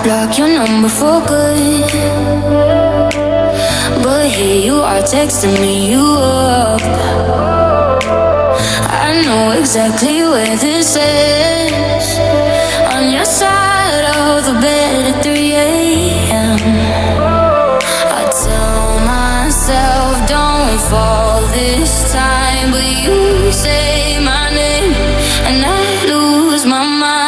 block your number for good, but here you are texting me you up. I know exactly where this is, on your side of the bed at 3 a.m. I tell myself don't fall this time, but you say my name and I lose my mind.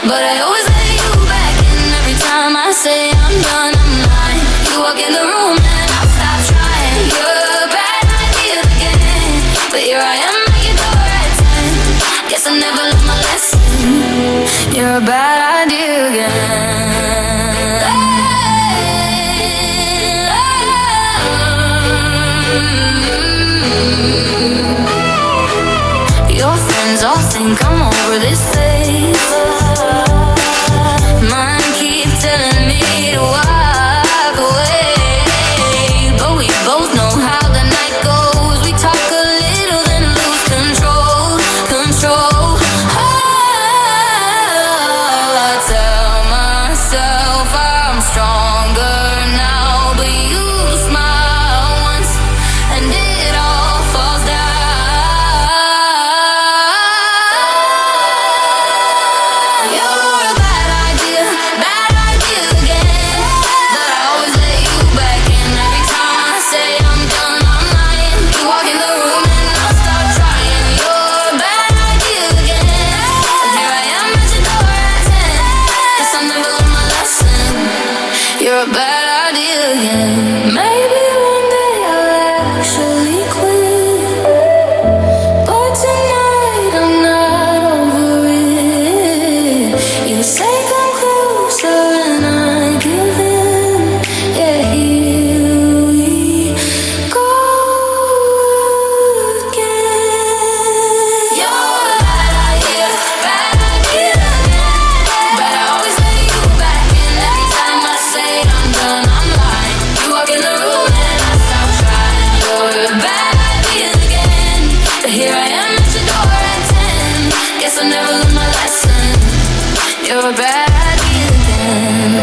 But I always let you back in. Every time I say I'm done, I'm lying. You walk in the room and I'll stop trying. You're a bad idea again, but here I am at your door at 10. Guess I never learned my lesson. You're a bad idea again. Your friends all think I'm over this phase. Mine keep telling me to walk away, but we both know how the night goes. We talk a little then lose control. I tell myself I'm stronger now, but you smile once and it all falls down. You're a bad idea again, but I always let you back in. Every time I say I'm done, I'm lying. You walk in the room and I'll stop trying. You're a bad idea again, and here I am at your door at 10. Guess I never learned my lesson. You're a bad idea again. Maybe one day I'll actually quit, but tonight I'm not over it. You say come closer and I give in. Yeah, here we go again. You're a bad idea again, but I always let you back in. Every time I say I'm done, I'm lying. You walk in the room and I stop trying. You're a bad idea again, but here I am at your door at 10. Guess I never learned my lesson. You're a bad idea again.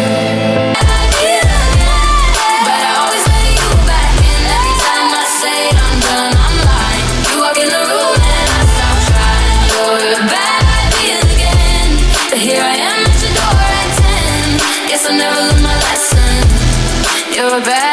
But I always let you back in. Every time I say I'm done, I'm lying. You walk in the room and I stop trying. You're a bad idea again, but here I am at your door at 10. Guess I never learned my lesson. You're a bad